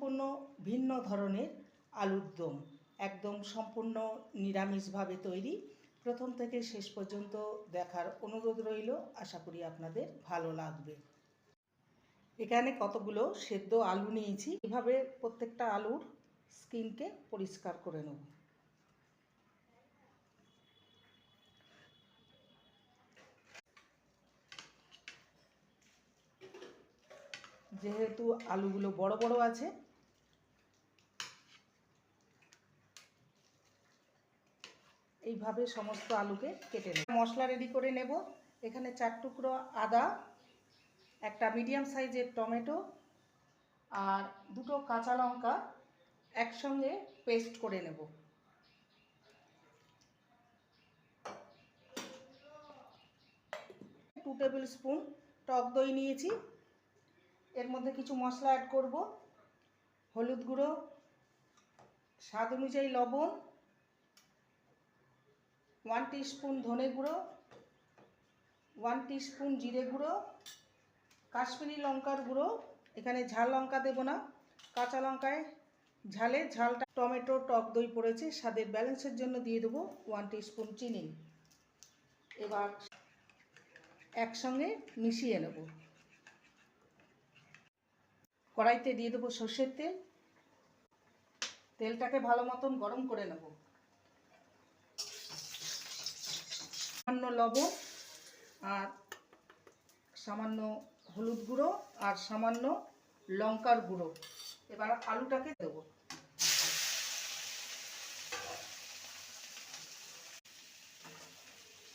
সম্পূর্ণ ভিন্ন ধরনের আলুর দম, একদম সম্পূর্ণ নিরামিষভাবে তৈরি। প্রথম থেকে শেষ পর্যন্ত দেখার অনুরোধ রইল, আশা করি আপনাদের ভালো লাগবে। এখানে কতগুলো সেদ্ধ আলু নিয়েছি। এভাবে প্রত্যেকটা আলুর স্কিনকে পরিষ্কার করে নেব। যেহেতু আলুগুলো বড় বড় আছে, এইভাবে সমস্ত আলুকে কেটে নেব। মশলা রেডি করে নেব। এখানে 4 টুকরো আদা, একটা মিডিয়াম সাইজের টমেটো আর 2টো কাঁচা লঙ্কা একসঙ্গে পেস্ট করে নেব। 2 টেবিল স্পুন টক দই নিয়েছি। এর মধ্যে কিছু মশলা অ্যাড করব। হলুদ গুঁড়ো, স্বাদ অনুযায়ী লবণ, 1 টিস্পুন ধনে গুঁড়ো, 1 টিস্পুন জিরে গুঁড়ো, কাশ্মীরি লঙ্কার গুঁড়ো। এখানে ঝাল লঙ্কা দেব না, কাঁচা লঙ্কায় ঝালে ঝালটা, টমেটো টক দই পড়েছে, স্বাদের ব্যালেন্সের জন্য দিয়ে দেবো 1 টিস্পুন চিনি। এবার একসঙ্গে মিশিয়ে নেব। কড়াইতে দিয়ে দেবো সর্ষের তেল। তেলটাকে ভালো মতন গরম করে নেব। সামান্য লবণ আর সামান্য হলুদ গুঁড়ো আর সামান্য লঙ্কার গুঁড়ো। এবার আলুটাকে দেবো।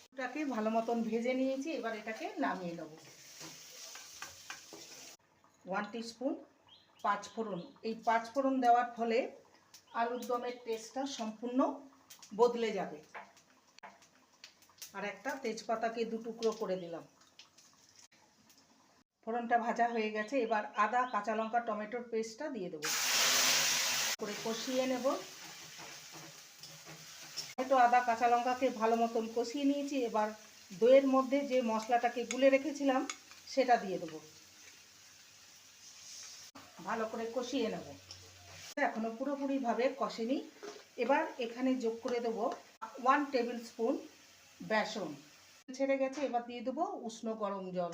আলুটাকে ভালো মতন ভেজে নিয়েছি। এবার এটাকে নামিয়ে নেব। 1 টিস্পুন পাঁচফোড়ন। এই পাঁচফোড়ন দেওয়ার ফলে আলুর দমের টেস্টটা সম্পূর্ণ বদলে যাবে। আর একটা তেজপাতাকে 2 টুকরো করে দিলাম। ফোড়নটা ভাজা হয়ে গেছে। এবার আদা, কাঁচা লঙ্কা, টমেটোর পেস্টটা দিয়ে দেবো। করে কষিয়ে নেব। টমেটো, আদা, কাঁচা লঙ্কাকে ভালো মতন কষিয়ে নিয়েছি। এবার দইয়ের মধ্যে যে মশলাটাকে গুলে রেখেছিলাম সেটা দিয়ে দেবো। ভালো করে কষিয়ে নেব। এখনো পুরোপুরিভাবে কষেনি। এবার এখানে যোগ করে দেবো 1 টেবিল স্পুন বেসন। ছেড়ে গেছে। এবার দিয়ে দেবো উষ্ণ গরম জল।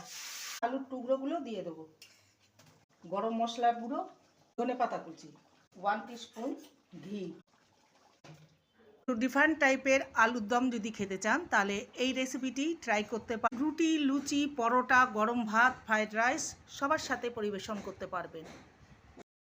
আলুর টুকরোগুলো দিয়ে দেবো। গরম মশলার গুঁড়ো, ধনেপাতা কুচি, 1 টিস্পুন ঘি। ডিফারেন্ট টাইপের আলুর দম যদি খেতে চান তাহলে এই রেসিপিটি ট্রাই করতে পারেন। রুটি, লুচি, পরোটা, গরম ভাত, ফ্রাইড রাইস সবার সাথে পরিবেশন করতে পারবেন।